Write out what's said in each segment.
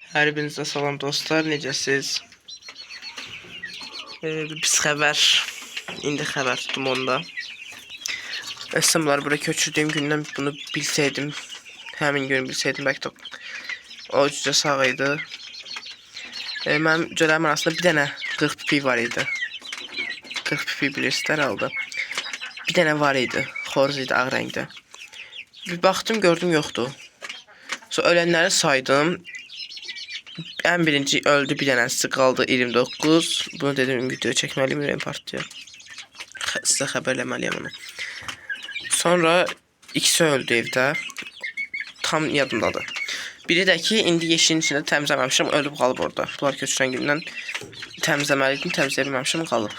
Hər birinizə salam dostlar, necəsiz? Pis xəbər. İndi xəbər tutdum onda. Əslində bura köçürdüyüm gündən bunu bilsəydim, həmin gün bilsəydim bəlkə də o cücə sağ idi. Mənim cücələrim arasında bir dənə 40 pipi var idi. 40 pipi bilirsiniz aldı. Bir dənə var idi, xoruz idi, ağ rəngdə. Bir baxdım, gördüm yoxdur. Sonra ölənləri saydım. En birinci öldü, bir dənəsi qaldı 29. Bunu dedim video çəkməliyim, ürəyim partlayır. Sizə xəbərləməliyəm onu. Sonra ikisi öldü evdə. Tam yadımdadır. Biri də ki, indi yeşilin içində təmizləməmişim, ölüb qalıb orada. Bunlar köçürən gündən təmizləməliydim, təmizləyə bilməmişim, qalıb.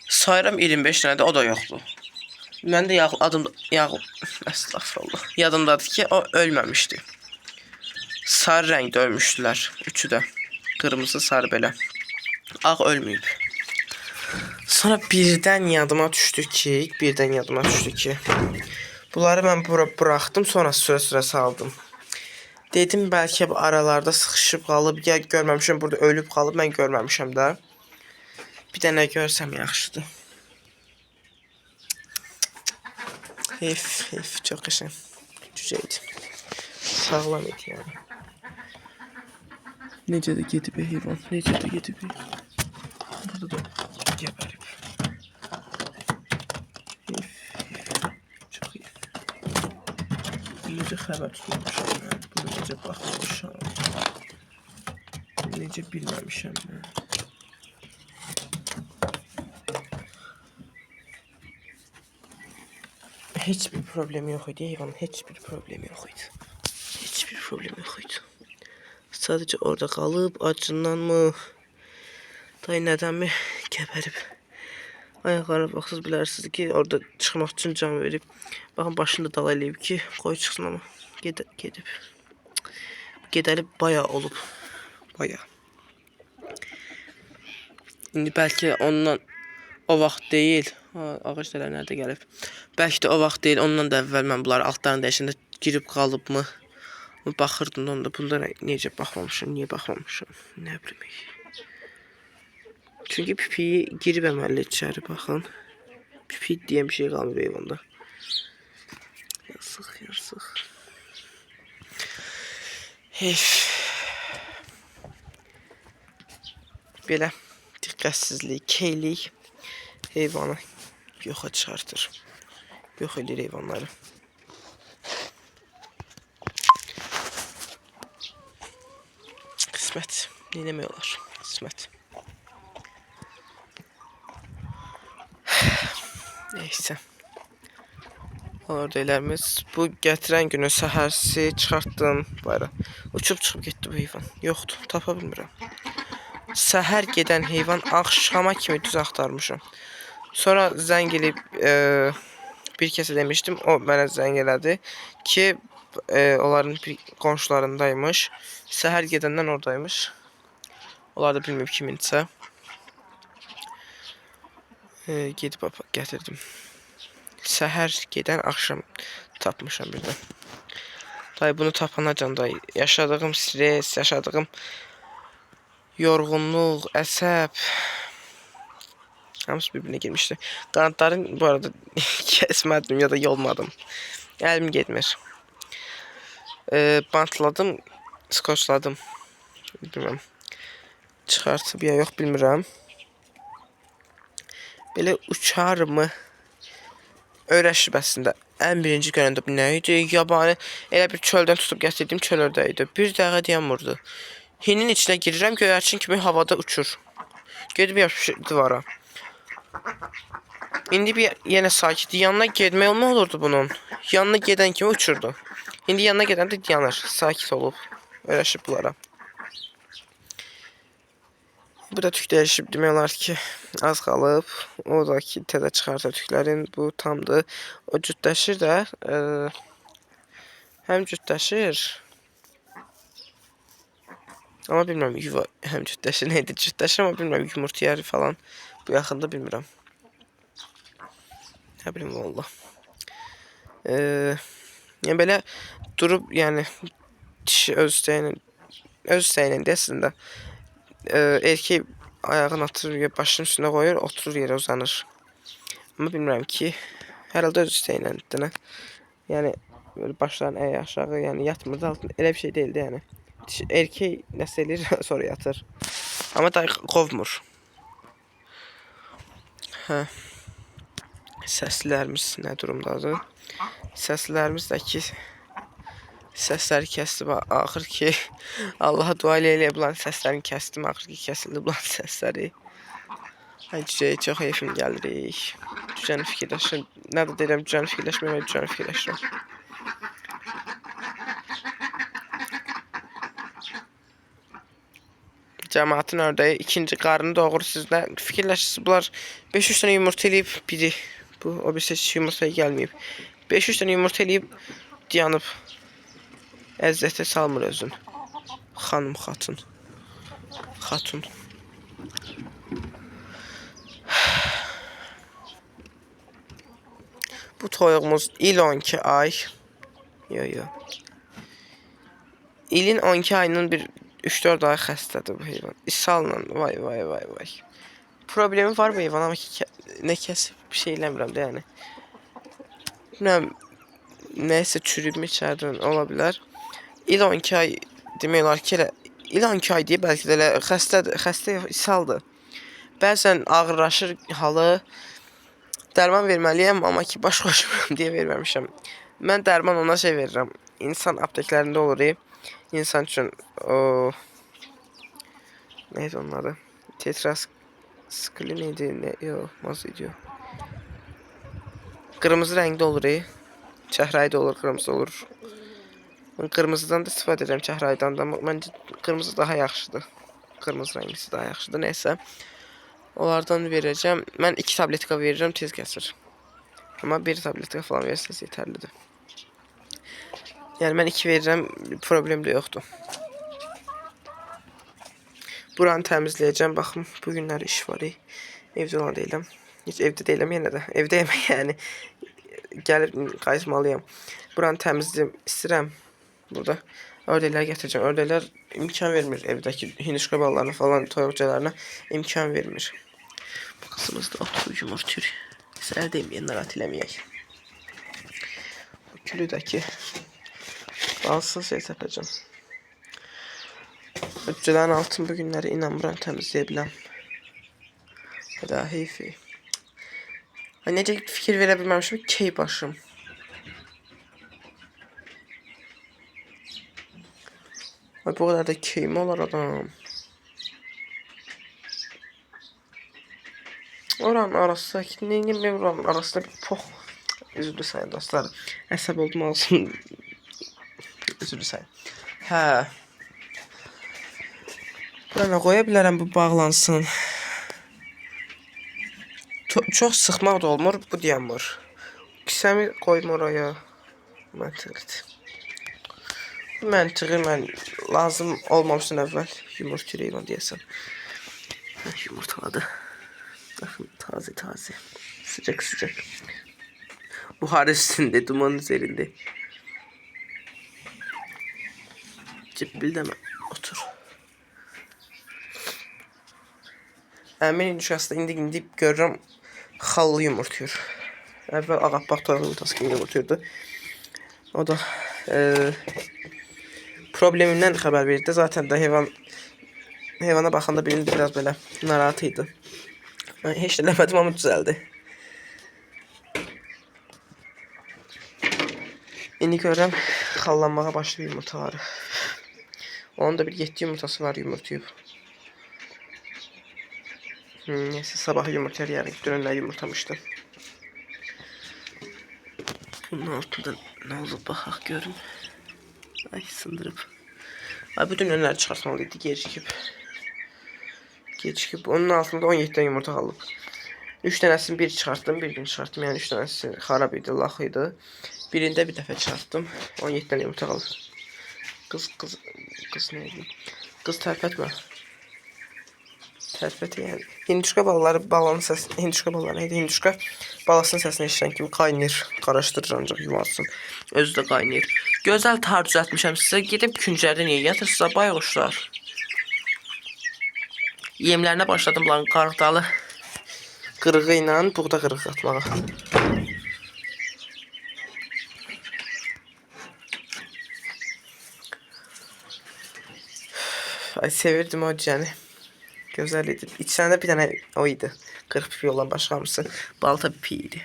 Sayıram 25 dənə də, o da yoxdur. Mən də Estağfurullah. Yadımdadır ki, o ölməmişdi. Sarı rəngdə ölmüşdülər. Üçü də. Qırmızı, sarı belə. Ağ ölməyib. Sonra birdən yadıma düşdü ki, bunları mən bura buraxdım, sonra sürə saldım. Dedim bəlkə bu aralarda sıxışıb qalıb, ya görməmişəm, burada ölüb qalıb, mən görməmişəm də. Bir dənə görsəm yaxşıdır. Heyf, çox qəşəng cücə idi. Sağlam idi yəni. Necə də gedib heyvan, necə də gedib. Burada da gəbərib. Çox iyi. Necə xəbər tutmamışam mən, bunu necə baxmamışam. Necə bilməmişəm mən. Heç bir problem yox idi heyvan, heç bir problem yox idi. Heç bir problem yox idi. Sadəcə orada qalıb, acından mı, day nədənmi gəbərib. Ayaqlarına baxsız bilərsiniz ki, orada çıxmaq üçün can verib. Baxın, başını da dala eləyib ki, qoy çıxsın, amma gedib. Gedəli bayağı olub. Bayağı. İndi bəlkə ondan o vaxt deyil. Ağac dələr nerede gəlib? Bəlkə də o vaxt deyil, ondan da əvvəl mən bunları altlarını dəyişəndə girib qalıb mı? Baxırdım da onda, bunda necə baxmamışım, niyə baxmamışım, nə bilim. Çünki pipiyi girib əməlli içəri, baxın. Pipi deyən bir şey qalmır heyvanda. Yazıq. Heyf. Belə diqqətsizlik, keylik heyvanı yoxa çıxartır. Yox edir heyvanları. Qismət. Neynəmək olar? Qismət. Neysə. Orada eləmiz. Bu gətirən günü səhərsi çıxartdım bayra. Uçub çıxıb getdi bu heyvan. Yoxdur, tapa bilmirəm. Səhər gedən heyvan axşama kimi düz axtarmışam. Sonra zəng eləyib bir kəsə demişdim, o mənə zəng elədi ki, onların bir qonşularındaymış. Səhər gedəndən oradaymış. Onlar da bilməyib kiminsə. Gedib gətirdim. Səhər gedən axşam tapmışam birdən. Dayı bunu tapanacan da yaşadığım stres, yaşadığım yorğunluq, əsəb hamısı bir-birinə girmişdi. Qanadların bu arada kəsmədim ya da yolmadım. Əlim getmir. Bantladım, skoçladım. Bilmirəm. Çıxartıb ya yox bilmirəm. Belə uçar mı? Öyrəşibəsində ən birinci görəndə bu nə idi? Yabani elə bir çöldən tutub gətirdiyim çöl ördəyi idi. Bir dəqiqə dayanmırdı. Hinin içinə girirəm, göyərçin kimi havada uçur. Gedib yapışır divara. İndi bir yenə sakit. Yanına getmək olurdu bunun. Yanına gedən kimi uçurdu. İndi yanına gedəndə dayanır. Sakit olub. Öyrəşib bunlara. Bu da tük dəyişib, demək olar ki, az qalıb. O da ki, təzə çıxarsa tüklərin, bu tamdır. O cütləşir də, həm cütləşir. Amma bilmirəm, yuva həm cütləşir, neydi cütləşir, amma bilmirəm, yumurtayarı falan. Bu yaxında bilmirəm. Nə bilim, valla. Yəni belə durub, yəni dişi öz istəyini öz istəyinə əslində erkek ayağını atır, başının üstünə qoyur, oturur yerə uzanır. Amma bilmirəm ki, herhalde öz istəyinədir nə. Yəni böyle başlarını əyə aşağı, yəni yatmır da altında. Elə bir şey değildi yəni. Erkek nəsə eləyir, sonra yatır. Amma da qovmur. Hə. Səslərimiz nə durumdadır? Səslərimizdəki səsləri kəsdim. Axır ki, Allaha dua elə bulan səslərini kəsdim. Axır ki, kəsildi bulan səsləri. Ay cücəyə çox heyfim gəlirik. Cücəni fikirləşirəm. Nə də deyirəm, cücəni fikirləşməyəm, cücəni fikirləşirəm. Cəmaatın ördəyi ikinci qarını doğurur. Siz nə fikirləşirsiniz? Bunlar 5-3 dənə yumurta eləyib, biri bu, o birisi heç yumurtaya gəlməyib. 5-3 dənə yumurta eləyib, dayanıb. Əziyyətə salmır özün. Xanım, xatun. Xatun. Bu toyuğumuz il 12 ay. Yo. İlin 12 ayının bir 3-4 ay xəstədir bu heyvan. İshalla, vay. Problemi var bu heyvan, amma ki, nə kəsib bir şey eləmirəm də yəni. Bilmirəm, nəysə çürüyüb içərdən ola bilər. İl 12 ay demək olar ki, elə il 12 ay deyə bəlkə də elə xəstə ishaldır. Bəzən ağırlaşır halı. Dərman verməliyəm, amma ki, baş qoşmuram deyə verməmişəm. Mən dərman ona şey verirəm. İnsan apteklərində olur. İnsan üçün o neydi onun adı? Tetraskli neydi? Yox, nasıl idi? Qırmızı rəngdə olur. Çəhrayı da olur, qırmızı olur. Mən qırmızıdan da istifadə edirəm, çəhrayıdan da. Məncə qırmızı daha yaxşıdır. Qırmızı rəngisi daha yaxşıdır. Nəysə. Onlardan verəcəm. Mən 2 tabletka verirəm, tez kəsir. Amma 1 tabletka falan verirsəniz yetərlidir. Yəni mən 2 verirəm, problem də yoxdur. Buranı təmizləyəcəm. Baxın, bu günlər iş var. Evdə olan deyiləm. Heç evdə deyiləm yenə də. Evdəyəm yəni. Gəlib qayıtmalıyam. Buranı təmizləyəm istəyirəm. Burada ördəklər gətirəcəm. Ördəklər imkan vermir evdəki hindişka ballarına falan, toyuqcalarına imkan vermir. Bu qızımız da oturub yumurtuyur. Səhər deməyən, narahat eləməyək. Bu külüdəki qalsın şey səpəcəm. Cücələrin altını bu günləri inanmıram təmizləyə biləm. Hədə heyfi. Necə fikir verə bilməmişim, key başım. Bu kadar da keyim olar adam. Oranın arasındaki neyini oranın arasında bir pox. Üzülü sayın dostlar. Əsəb oldum olsun. Üzülü sayın. Hə. Buraya qoya bilərəm bu bağlansın. Çox sıxmaq da olmur, bu deyəmir. Kisəmi qoyma oraya. Məntiqdir. Məntiqi mən lazım olmamışdan əvvəl yumurta heyvan deyəsən. Yumurtaladı. Baxın, taze. Sıcak. Buhar üstünde, duman üzerinde. Cibildeme, otur. Əmin indişası da indi görürəm xallı yumurtuyur. Əvvəl ağappaq toyuq yumurtası kimi yumurtuyurdu. O da problemindən xəbər verdi. Zaten də heyvana baxanda bilindi biraz belə narahat idi. Heç də eləmədim, amma düzəldi. İndi görürəm xallanmağa başlayıb yumurtaları. Onun da bir 7 yumurtası var yumurtayıb. Neyse sabah yumurta yarın dönənlər yumurtamışdı. Bunun altında ne oldu baxaq görün. Ay sındırıb. Ay bu dönənləri çıxartmalıydı gecikib. Onun altında 17 tane yumurta qalıb. 3 dənəsini bir çıxartdım, bir gün çıxartdım. Yəni 3 dənəsi xarab idi, lax idi. Birində bir dəfə çıxartdım. 17 tane yumurta qalıb. Qız neydi? Qız tərpətmə. Tərpət yəni. Hindişka balaları balanın səsi, hindişka balaları neydi? Hindişka balasının səsini eşidən kimi qaynayır, qaraşdırır ancaq yuvansın. Özü də qaynayır. Gözəl tar düzəltmişəm sizə. Gedib künclərdə niyə yatırsınız bayquşlar? Yemlərinə başladım lan qarğıdalı qırığı ilə buğda qırığı atmağa. Ay sevirdim o cəni. Gözəl idi. İçəndə bir dənə o idi. 40 pipi olan başqa hamısı balta pipi idi.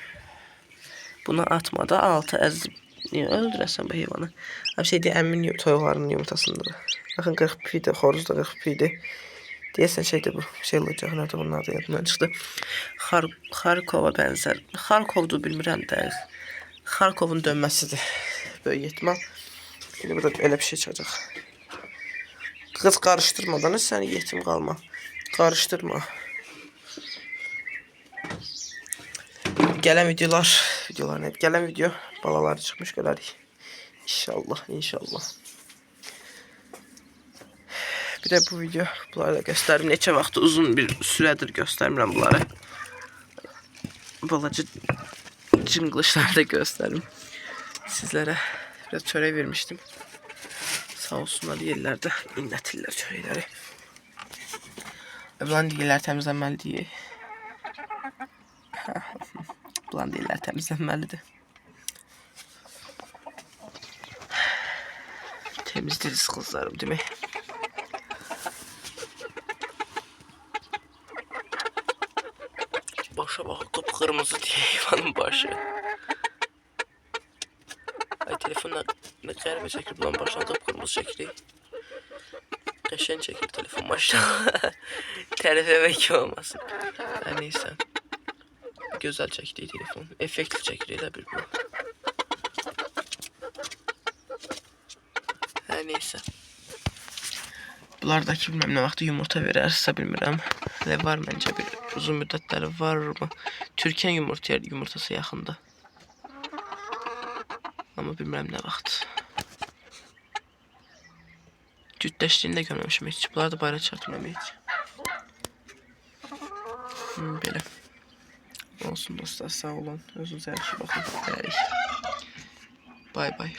Bunu atmadı. Altı əzib. Niyə öldürəsən bu heyvanı? Bir şey deyək, əmin toyuqlarının yumurtasındadır. Baxın 40 pipi idi. Xoruz da 40 pipi idi. Deyəsən şeydir bu. Şey olacaq. Nədir bunun adı yadımdan çıxdı. Xarkova bənzər. Xarkovdur bilmirəm dəqiq. Xarkovun dönməsidir. Böyük ehtimal. Şimdi burada elə bir şey çıxacaq. Qız qarışdırmadan sən yetim qalma. Qarışdırma. Gələn videolar nə? Gələn video balaları çıxmış görərik. İnşallah. Bir də bu video bunları da göstərim. Neçə vaxt uzun bir sürədir göstərmirəm bunları. Balaca cınqılışları da göstərim. Sizlərə biraz çörək vermişdim. Sağ olsunlar yerlərdə inlətirlər çörəkləri. Bulan deyirlər təmizlənməlidir. Bulan deyirlər təmizlənməlidir. Temizleriz kızlarım değil mi? Başa bak, kıpkırmızı diye hayvanın başı. Ay telefonla ne qəribə çəkir bulan başına kıpkırmızı çəkir. Qəşəng çəkir telefon maşallah. Tərif etmək olmasın. Hər neysə. Gözəl çəkdiyi telefon. Effektli çəkir elə bir bu. Hər neysə. Bunlardakı bilməm nə vaxtı yumurta verərsə bilmirəm. Hələ var məncə bir uzun müddətləri var mı? Türkiyə yumurtası yaxında. Amma bilmirəm nə vaxt. Cütləşdiyini də görməmişim heç. Bunları da bayra çıxartmıram heç. Belə. Olsun dostlar, sağ olun. Özünüzə yaxşı baxın. Bay bay.